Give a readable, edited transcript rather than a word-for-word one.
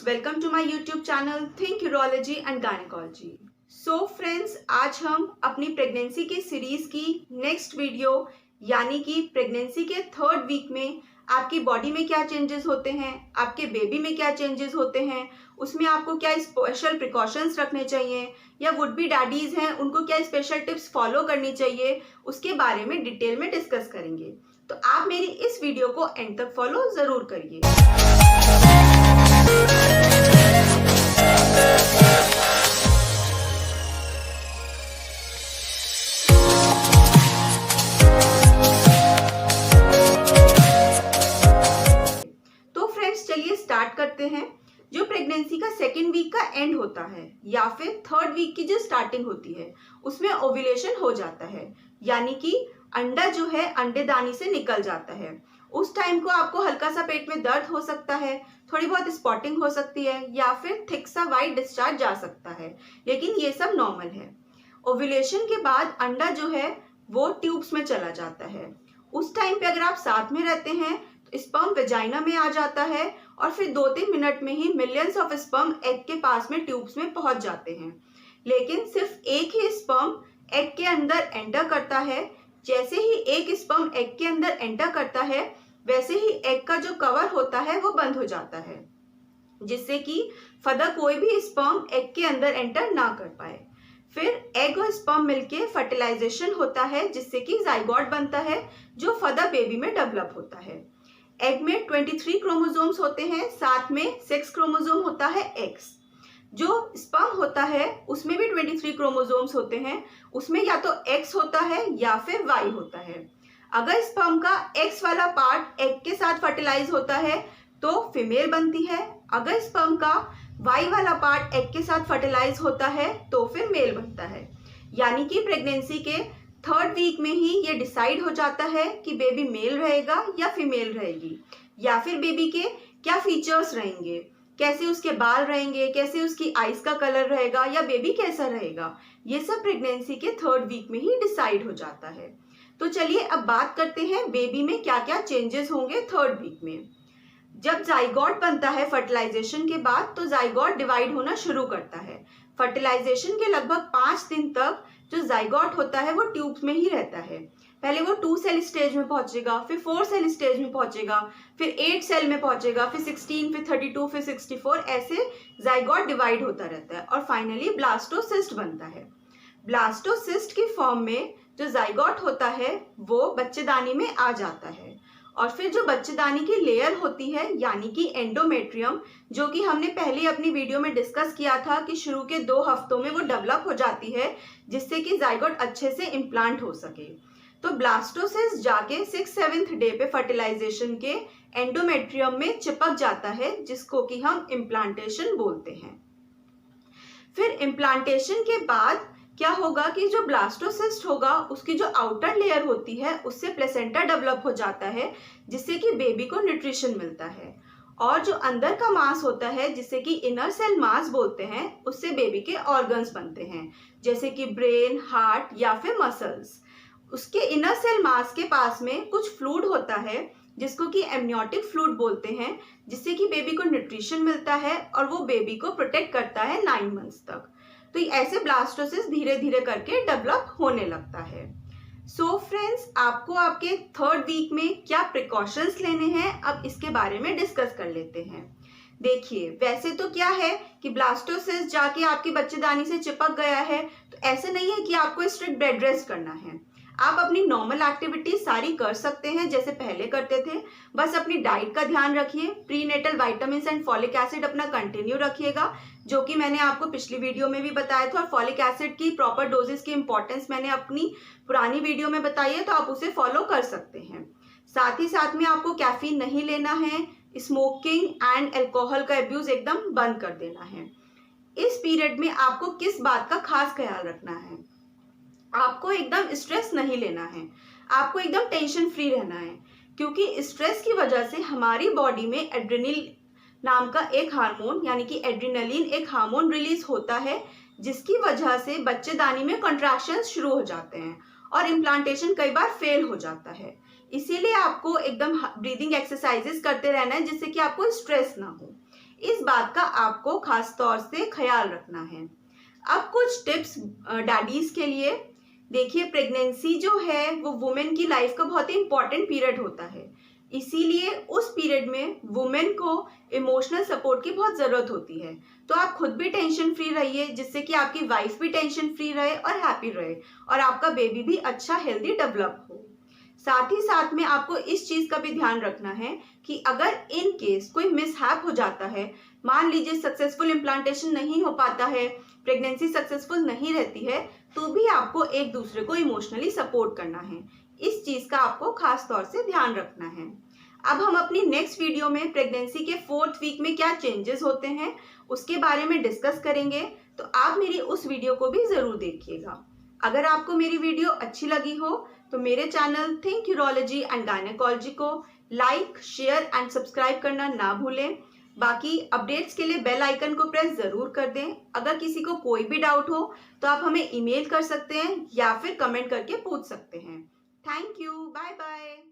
Welcome to my YouTube channel think urology and gynaecology. So friends, आज हम अपनी pregnancy की सीरीज की नेक्स्ट वीडियो यानी कि प्रेगनेंसी के थर्ड वीक में आपकी बॉडी में क्या चेंजेस होते हैं, आपके बेबी में क्या चेंजेस होते हैं, उसमें आपको क्या स्पेशल प्रिकॉशंस रखने चाहिए या वुड बी डैडीज हैं उनको क्या स्पेशल टिप्स फॉलो करनी चाहिए, उसके बारे में डिटेल में डिस्कस करेंगे। तो आप मेरी इस वीडियो को एंड तक फॉलो जरूर करिए। तो फ्रेंड्स, चलिए स्टार्ट करते हैं। जो प्रेगनेंसी का सेकेंड वीक का एंड होता है या फिर थर्ड वीक की जो स्टार्टिंग होती है उसमें ओव्यूलेशन हो जाता है, यानी कि अंडा जो है अंडेदानी से निकल जाता है। उस टाइम को आपको हल्का सा पेट में दर्द हो सकता है, थोड़ी बहुत स्पॉटिंग हो सकती है या फिर थिक सा वाइट डिस्चार्ज जा सकता है, लेकिन ये सब नॉर्मल है। ओव्यूलेशन के बाद अंडा जो है वो ट्यूब्स में चला जाता है। उस टाइम पे अगर आप साथ में रहते हैं तो स्पर्म वेजाइना में आ जाता है और फिर 2-3 मिनट में ही मिलियंस ऑफ स्पर्म एग के पास में ट्यूब्स में पहुंच जाते हैं। लेकिन सिर्फ एक ही स्पर्म एग के अंदर एंटर करता है। जैसे ही एक स्पर्म एग के अंदर एंटर करता है वैसे ही एग का जो कवर होता है वो बंद हो जाता है, जिससे कि फर्दर कोई भी स्पर्म एग के अंदर एंटर ना कर पाए। फिर एग और स्पर्म मिलके फर्टिलाइजेशन होता है, जिससे कि जाइगोट बनता है जो फर्दर बेबी में डेवलप होता है। एग में 23 क्रोमोसोम्स होते हैं, साथ में 6 क्रोमोसोम होता है एक्स। जो स्पर्म होता है उसमें भी 23 क्रोमोसोम्स होते हैं, उसमें या तो एक्स होता है या फिर वाई होता है। अगर स्पर्म का एक्स वाला पार्ट एग के साथ फर्टिलाइज होता है तो फीमेल बनती है, अगर स्पर्म का वाई वाला पार्ट एग के साथ फर्टिलाइज होता है तो फिर मेल बनता है। यानी कि प्रेगनेंसी के थर्ड वीक में ही ये डिसाइड हो जाता है कि बेबी मेल रहेगा या फीमेल रहेगी, या फिर बेबी के क्या फीचर्स रहेंगे, कैसे उसके बाल रहेंगे, कैसे उसकी आईज का कलर रहेगा या बेबी कैसा रहेगा। ये सब प्रेगनेंसी के थर्ड वीक में ही डिसाइड हो जाता है। तो चलिए अब बात करते हैं बेबी में क्या क्या चेंजेस होंगे थर्ड वीक में। जब जाइगोट बनता है फर्टिलाइजेशन के बाद तो जाइगोट डिवाइड होना शुरू करता है। फर्टिलाइजेशन के लगभग 5 दिन तक जो जाइगोट होता है वो ट्यूब्स में ही रहता है। पहले वो 2 सेल स्टेज में पहुंचेगा, फिर 4 सेल स्टेज में पहुंचेगा, फिर 8 सेल में पहुंचेगा, फिर 16, फिर 32, फिर 64, ऐसे जाइगोट डिवाइड होता रहता है और फाइनली ब्लास्टोसिस्ट बनता है। ब्लास्टोसिस्ट की फॉर्म में जो जाइगोट होता है वो बच्चेदानी में आ जाता है और फिर जो बच्चेदानी की लेयर होती है यानी कि एंडोमेट्रियम, जो कि हमने पहले अपनी वीडियो में डिस्कस किया था कि शुरू के 2 हफ्तों में वो डेवलप हो जाती है, जिससे कि जाइगोट अच्छे से इम्प्लांट हो सके। तो ब्लास्टोसिस्ट जाके 6-7 डे पे फर्टिलाइजेशन के एंडोमेट्रियम में चिपक जाता है, जिसको कि हम इम्प्लांटेशन बोलते हैं। फिर इम्प्लांटेशन के बाद क्या होगा कि जो ब्लास्टोसिस्ट होगा उसकी जो आउटर लेयर होती है उससे प्लेसेंटा डेवलप हो जाता है, जिससे कि बेबी को न्यूट्रिशन मिलता है। और जो अंदर का मांस होता है जिसे कि इनर सेल मास बोलते हैं, उससे बेबी के ऑर्गन्स बनते हैं, जैसे कि ब्रेन, हार्ट या फिर मसल्स। उसके इनर सेल मास के पास में कुछ फ्लूइड होता है जिसको कि एमनियोटिक फ्लूइड बोलते हैं, जिससे कि बेबी को न्यूट्रिशन मिलता है और वो बेबी को प्रोटेक्ट करता है 9 मंथ्स तक। तो ऐसे ब्लास्टोसिस धीरे धीरे करके डेवलप होने लगता है। सो फ्रेंड्स, आपको आपके थर्ड वीक में क्या प्रिकॉशंस लेने हैं अब इसके बारे में डिस्कस कर लेते हैं। देखिए, वैसे तो क्या है कि ब्लास्टोसिस जाके आपकी बच्चेदानी से चिपक गया है तो ऐसे नहीं है कि आपको स्ट्रिक्ट बेड रेस्ट करना है। आप अपनी नॉर्मल एक्टिविटीज सारी कर सकते हैं जैसे पहले करते थे। बस अपनी डाइट का ध्यान रखिए, prenatal vitamins and folic acid अपना कंटिन्यू रखिएगा, जो कि मैंने आपको पिछली वीडियो में भी बताया था। और फॉलिक एसिड की प्रॉपर डोजेस की इंपॉर्टेंस मैंने अपनी पुरानी वीडियो में बताई है, तो आप उसे फॉलो कर सकते हैं। साथ ही साथ में आपको कैफीन नहीं लेना है, स्मोकिंग एंड अल्कोहल का अब्यूज एकदम बंद कर देना है। इस पीरियड में आपको किस बात का खास ख्याल रखना है, आपको एकदम स्ट्रेस नहीं लेना है, आपको एकदम टेंशन फ्री रहना है, क्योंकि स्ट्रेस की वजह से हमारी बॉडी में एड्रेनल नाम का एक हार्मोन यानी कि एड्रेनलिन एक हार्मोन रिलीज होता है, जिसकी वजह से बच्चेदानी में कॉन्ट्रैक्शंस शुरू हो जाते हैं और इम्प्लांटेशन कई बार फेल हो जाता है। इसीलिए आपको एकदम ब्रीदिंग एक्सरसाइजेस करते रहना है जिससे कि आपको स्ट्रेस ना हो। इस बात का आपको खास तौर से ख्याल रखना है। अब कुछ टिप्स डैडीज के लिए। देखिए, प्रेगनेंसी जो है वो वुमेन की लाइफ का बहुत ही इंपॉर्टेंट पीरियड होता है, इसीलिए उस पीरियड में वुमेन को इमोशनल सपोर्ट की बहुत ज़रूरत होती है। तो आप खुद भी टेंशन फ्री रहिए, जिससे कि आपकी वाइफ भी टेंशन फ्री रहे और हैप्पी रहे और आपका बेबी भी अच्छा हेल्दी डेवलप हो। साथ ही साथ में आपको इस चीज़ का भी ध्यान रखना है कि अगर इन केस कोई मिसहैप हो जाता है, मान लीजिए सक्सेसफुल इम्प्लांटेशन नहीं हो पाता है, प्रेगनेंसी सक्सेसफुल नहीं रहती है, तो भी आपको एक दूसरे को इमोशनली सपोर्ट करना है। इस चीज़ का आपको खास तौर से ध्यान रखना है। अब हम अपनी नेक्स्ट वीडियो में प्रेगनेंसी के 4th वीक में क्या चेंजेस होते हैं उसके बारे में डिस्कस करेंगे, तो आप मेरी उस वीडियो को भी ज़रूर देखिएगा। अगर आपको मेरी वीडियो अच्छी लगी हो तो मेरे channel think urology and gynaecology को लाइक, शेयर एंड सब्सक्राइब करना ना भूलें। बाकी अपडेट्स के लिए बेल आइकन को प्रेस ज़रूर कर दें। अगर किसी को कोई भी डाउट हो तो आप हमें ईमेल कर सकते हैं या फिर कमेंट करके पूछ सकते हैं। Thank you, bye bye.